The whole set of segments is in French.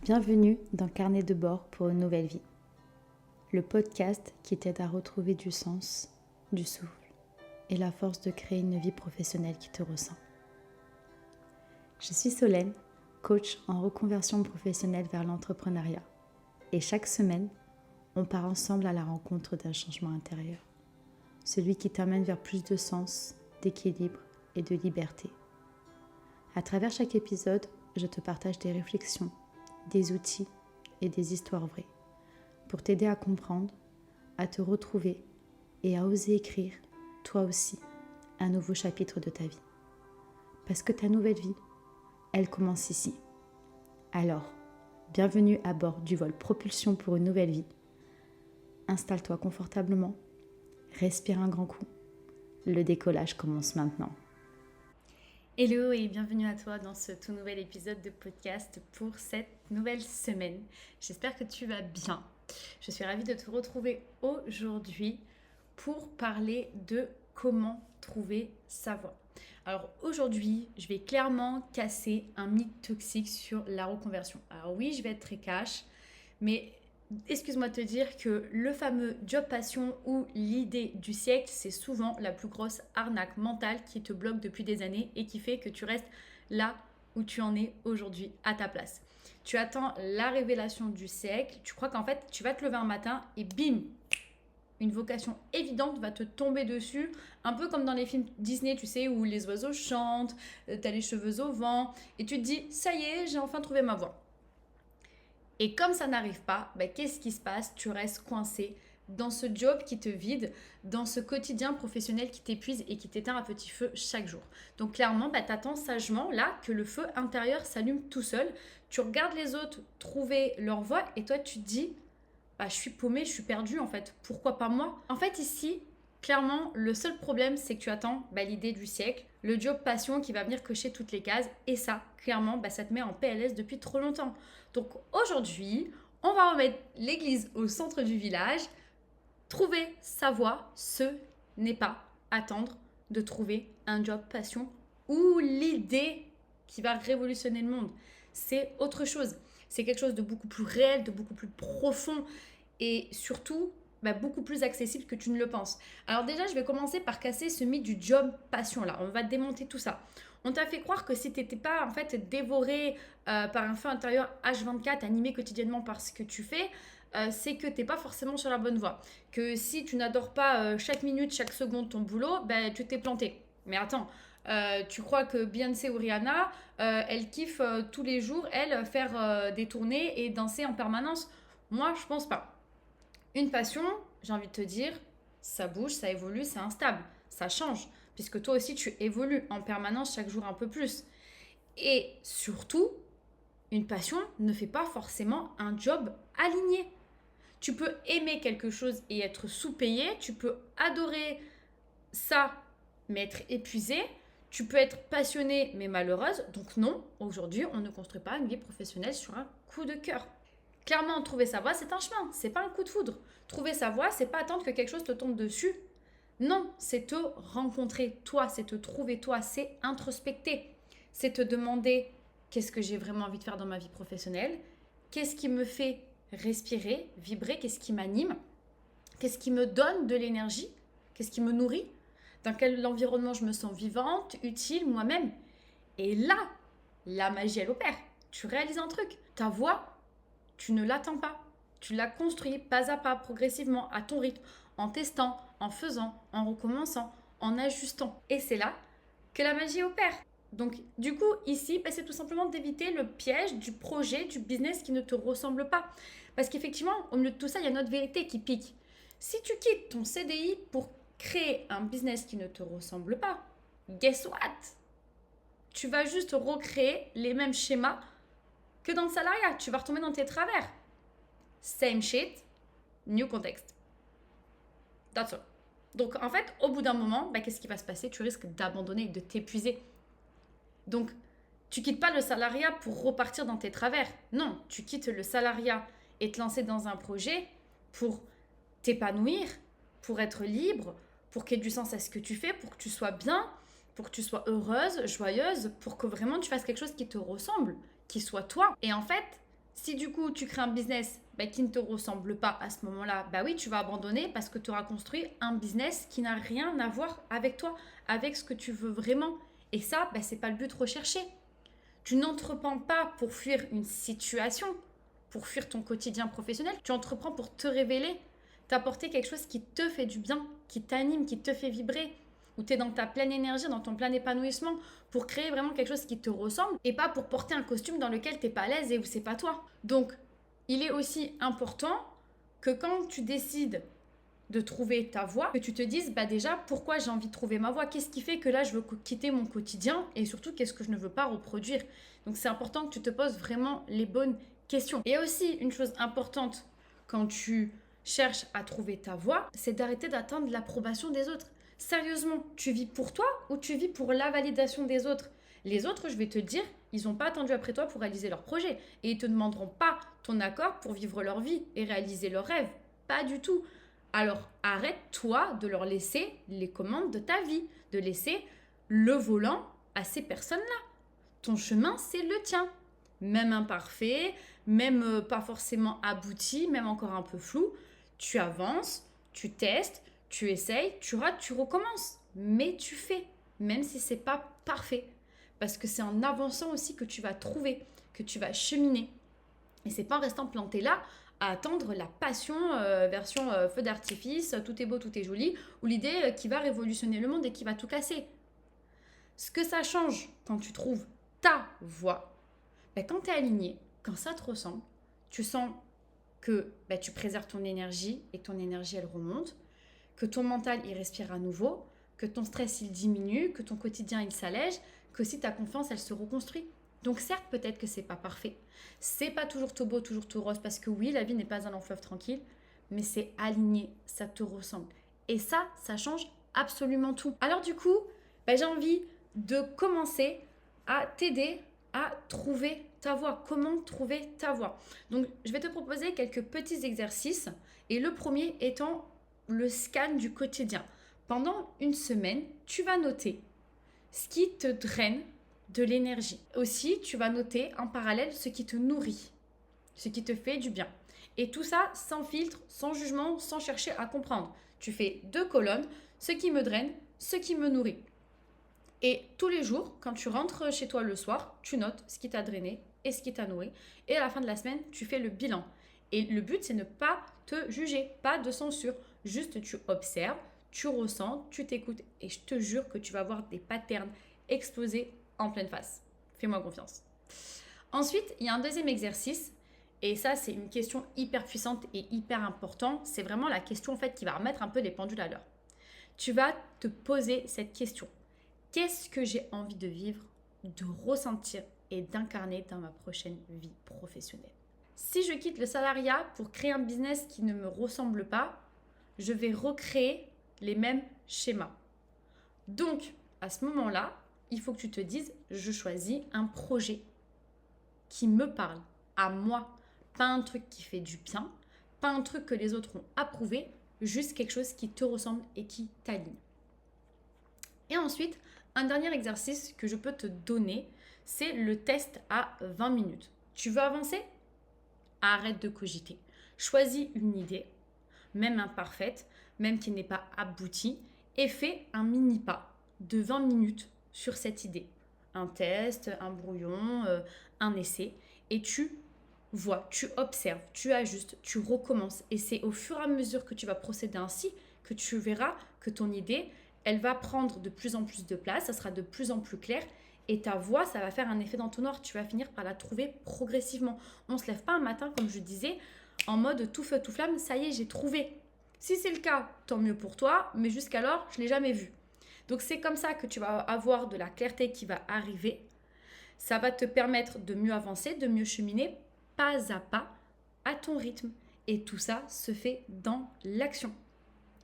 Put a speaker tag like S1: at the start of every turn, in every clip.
S1: Bienvenue dans Carnet de bord pour une nouvelle vie, le podcast qui t'aide à retrouver du sens, du souffle et la force de créer une vie professionnelle qui te ressent. Je suis Solène, coach en reconversion professionnelle vers l'entrepreneuriat et chaque semaine, on part ensemble à la rencontre d'un changement intérieur, celui qui t'amène vers plus de sens, d'équilibre et de liberté. À travers chaque épisode, je te partage des réflexions, des outils et des histoires vraies pour t'aider à comprendre, à te retrouver et à oser écrire, toi aussi, un nouveau chapitre de ta vie. Parce que ta nouvelle vie, elle commence ici. Alors, bienvenue à bord du vol Propulsion pour une nouvelle vie. Installe-toi confortablement, respire un grand coup. Le décollage commence maintenant. Hello et bienvenue à toi dans ce tout nouvel épisode de podcast pour cette nouvelle semaine. J'espère que tu vas bien. Je suis ravie de te retrouver aujourd'hui pour parler de comment trouver sa voie. Alors aujourd'hui, je vais clairement casser un mythe toxique sur la reconversion. Alors oui, je vais être très cash, mais excuse-moi de te dire que le fameux job passion ou l'idée du siècle, c'est souvent la plus grosse arnaque mentale qui te bloque depuis des années et qui fait que tu restes là où tu en es aujourd'hui à ta place. Tu attends la révélation du siècle, tu crois qu'en fait tu vas te lever un matin et bim, une vocation évidente va te tomber dessus, un peu comme dans les films Disney, tu sais, où les oiseaux chantent, t'as les cheveux au vent et tu te dis ça y est, j'ai enfin trouvé ma voie. Et comme ça n'arrive pas, qu'est-ce qui se passe? Tu restes coincé dans ce job qui te vide, dans ce quotidien professionnel qui t'épuise et qui t'éteint à petit feu chaque jour. Donc clairement, t'attends sagement là que le feu intérieur s'allume tout seul. Tu regardes les autres trouver leur voie et toi tu te dis je suis paumée, je suis perdue en fait. Pourquoi pas moi? En fait ici, clairement, le seul problème, c'est que tu attends l'idée du siècle, le job passion qui va venir cocher toutes les cases. Et ça, clairement, ça te met en PLS depuis trop longtemps. Donc aujourd'hui, on va remettre l'église au centre du village. Trouver sa voie, ce n'est pas attendre de trouver un job passion ou l'idée qui va révolutionner le monde. C'est autre chose. C'est quelque chose de beaucoup plus réel, de beaucoup plus profond et surtout beaucoup plus accessible que tu ne le penses. Alors déjà, je vais commencer par casser ce mythe du job passion là. On va démonter tout ça. On t'a fait croire que si tu n'étais pas en fait dévoré par un feu intérieur H24, animé quotidiennement par ce que tu fais, c'est que tu n'es pas forcément sur la bonne voie. Que si tu n'adores pas chaque minute, chaque seconde ton boulot, tu t'es planté. Mais attends, tu crois que Beyoncé ou Rihanna, elles kiffent tous les jours, elles, faire des tournées et danser en permanence? Moi, je pense pas. Une passion, j'ai envie de te dire, ça bouge, ça évolue, c'est instable, ça change, puisque toi aussi tu évolues en permanence chaque jour un peu plus. Et surtout, une passion ne fait pas forcément un job aligné. Tu peux aimer quelque chose et être sous-payé, tu peux adorer ça mais être épuisé, tu peux être passionnée mais malheureuse. Donc non, aujourd'hui, on ne construit pas une vie professionnelle sur un coup de cœur. Clairement, trouver sa voie, c'est un chemin, c'est pas un coup de foudre. Trouver sa voie, c'est pas attendre que quelque chose te tombe dessus. Non, c'est te rencontrer toi, c'est te trouver toi, c'est introspecter. C'est te demander qu'est-ce que j'ai vraiment envie de faire dans ma vie professionnelle, qu'est-ce qui me fait respirer, vibrer, qu'est-ce qui m'anime, qu'est-ce qui me donne de l'énergie, qu'est-ce qui me nourrit, dans quel environnement je me sens vivante, utile, moi-même. Et là, la magie, elle opère. Tu réalises un truc. Ta voix, tu ne l'attends pas. Tu la construis pas à pas, progressivement, à ton rythme, en testant, en faisant, en recommençant, en ajustant. Et c'est là que la magie opère. Donc, du coup, ici, c'est tout simplement d'éviter le piège du projet, du business qui ne te ressemble pas. Parce qu'effectivement, au milieu de tout ça, il y a notre vérité qui pique. Si tu quittes ton CDI pour créer un business qui ne te ressemble pas, guess what? Tu vas juste recréer les mêmes schémas que dans le salariat. Tu vas retomber dans tes travers. Same shit, new context. That's all. Donc, en fait, au bout d'un moment, qu'est-ce qui va se passer? Tu risques d'abandonner et de t'épuiser. Donc, tu quittes pas le salariat pour repartir dans tes travers. Non, tu quittes le salariat et te lancer dans un projet pour t'épanouir, pour être libre, pour qu'il y ait du sens à ce que tu fais, pour que tu sois bien, pour que tu sois heureuse, joyeuse, pour que vraiment tu fasses quelque chose qui te ressemble, qui soit toi. Et en fait,
S2: Si du coup tu crées un business qui ne te ressemble pas à ce moment-là, bah oui, tu vas abandonner parce que tu auras construit un business qui n'a rien à voir avec toi, avec ce que tu veux vraiment. Et ça, c'est pas le but recherché. Tu n'entreprends pas pour fuir une situation, pour fuir ton quotidien professionnel. Tu entreprends pour te révéler, t'apporter quelque chose qui te fait du bien, qui t'anime, qui te fait vibrer, où tu es dans ta pleine énergie, dans ton plein épanouissement, pour créer vraiment quelque chose qui te ressemble et pas pour porter un costume dans lequel tu n'es pas à l'aise et où c'est pas toi. Donc, il est aussi important que quand tu décides de trouver ta voie, que tu te dises déjà pourquoi j'ai envie de trouver ma voie, qu'est-ce qui fait que là je veux quitter mon quotidien et surtout qu'est-ce que je ne veux pas reproduire. Donc c'est important que tu te poses vraiment les bonnes questions. Et aussi une chose importante quand tu cherches à trouver ta voie, c'est d'arrêter d'attendre l'approbation des autres. Sérieusement, tu vis pour toi ou tu vis pour la validation des autres? Les autres, je vais te dire, ils n'ont pas attendu après toi pour réaliser leur projet et ils ne te demanderont pas ton accord pour vivre leur vie et réaliser leurs rêves. Pas du tout. Alors arrête-toi de leur laisser les commandes de ta vie, de laisser le volant à ces personnes-là. Ton chemin, c'est le tien. Même imparfait, même pas forcément abouti, même encore un peu flou. Tu avances, tu testes, tu essayes, tu rates, tu recommences. Mais tu fais, même si c'est pas parfait. Parce que c'est en avançant aussi que tu vas trouver, que tu vas cheminer. Et c'est pas en restant planté là à attendre la passion version feu d'artifice, tout est beau, tout est joli, ou l'idée qui va révolutionner le monde et qui va tout casser. Ce que ça change quand tu trouves ta voie, quand tu es aligné, quand ça te ressemble, tu sens que tu préserves ton énergie et que ton énergie elle remonte, que ton mental il respire à nouveau, que ton stress il diminue, que ton quotidien il s'allège, que si ta confiance elle se reconstruit. Donc certes, peut-être que c'est pas parfait. C'est pas toujours tout beau, toujours tout rose, parce que oui, la vie n'est pas un long fleuve tranquille, mais c'est aligné, ça te ressemble. Et ça change absolument tout. Alors du coup, j'ai envie de commencer à t'aider à trouver ta voie. Comment trouver ta voie? Donc, je vais te proposer quelques petits exercices. Et le premier étant le scan du quotidien. Pendant une semaine, tu vas noter ce qui te draine de l'énergie. Aussi, tu vas noter en parallèle ce qui te nourrit, ce qui te fait du bien. Et tout ça sans filtre, sans jugement, sans chercher à comprendre. Tu fais 2 colonnes, ce qui me draine, ce qui me nourrit. Et tous les jours, quand tu rentres chez toi le soir, tu notes ce qui t'a drainé et ce qui t'a nourri. Et à la fin de la semaine, tu fais le bilan. Et le but, c'est ne pas te juger, pas de censure. Juste, tu observes, tu ressens, tu t'écoutes. Et je te jure que tu vas voir des patterns exploser en pleine face. Fais-moi confiance. Ensuite, il y a un deuxième exercice. Et ça, c'est une question hyper puissante et hyper importante. C'est vraiment la question en fait qui va remettre un peu les pendules à l'heure. Tu vas te poser cette question. Qu'est-ce que j'ai envie de vivre, de ressentir et d'incarner dans ma prochaine vie professionnelle? Si je quitte le salariat pour créer un business qui ne me ressemble pas, je vais recréer les mêmes schémas. Donc, à ce moment-là, il faut que tu te dises, je choisis un projet qui me parle, à moi. Pas un truc qui fait du bien, pas un truc que les autres ont approuvé, juste quelque chose qui te ressemble et qui t'aligne. Et ensuite, un dernier exercice que je peux te donner, c'est le test à 20 minutes. Tu veux avancer? Arrête de cogiter. Choisis une idée, même imparfaite, même qui n'est pas aboutie, et fais un mini pas de 20 minutes sur cette idée. Un test, un brouillon, un essai. Et tu vois, tu observes, tu ajustes, tu recommences. Et c'est au fur et à mesure que tu vas procéder ainsi que tu verras que ton idée, elle va prendre de plus en plus de place, ça sera de plus en plus clair et ta voix, ça va faire un effet d'entonnoir. Tu vas finir par la trouver progressivement. On ne se lève pas un matin, comme je disais, en mode tout feu, tout flamme, ça y est, j'ai trouvé. Si c'est le cas, tant mieux pour toi, mais jusqu'alors, je ne l'ai jamais vu. Donc c'est comme ça que tu vas avoir de la clarté qui va arriver. Ça va te permettre de mieux avancer, de mieux cheminer, pas à pas, à ton rythme. Et tout ça se fait dans l'action.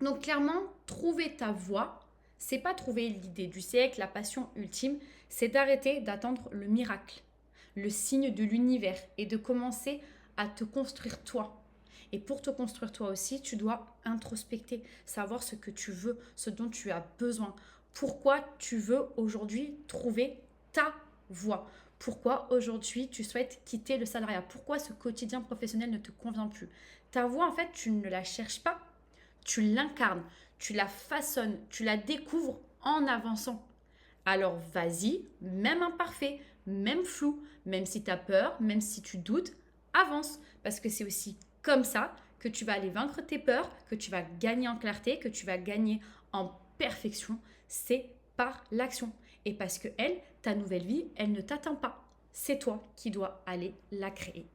S2: Donc clairement, trouver ta voie, c'est pas trouver l'idée du siècle, la passion ultime, c'est d'arrêter d'attendre le miracle, le signe de l'univers et de commencer à te construire toi. Et pour te construire toi aussi, tu dois introspecter, savoir ce que tu veux, ce dont tu as besoin. Pourquoi tu veux aujourd'hui trouver ta voie? pourquoi aujourd'hui tu souhaites quitter le salariat. Pourquoi ce quotidien professionnel ne te convient plus. Ta voix, en fait, tu ne la cherches pas, tu l'incarnes, tu la façonnes, tu la découvres en avançant. Alors vas-y, même imparfait, même flou, même si tu as peur, même si tu doutes, avance. Parce que c'est aussi comme ça que tu vas aller vaincre tes peurs, que tu vas gagner en clarté, que tu vas gagner en perfection. C'est par l'action. Et parce que elle, ta nouvelle vie, elle ne t'atteint pas. C'est toi qui dois aller la créer.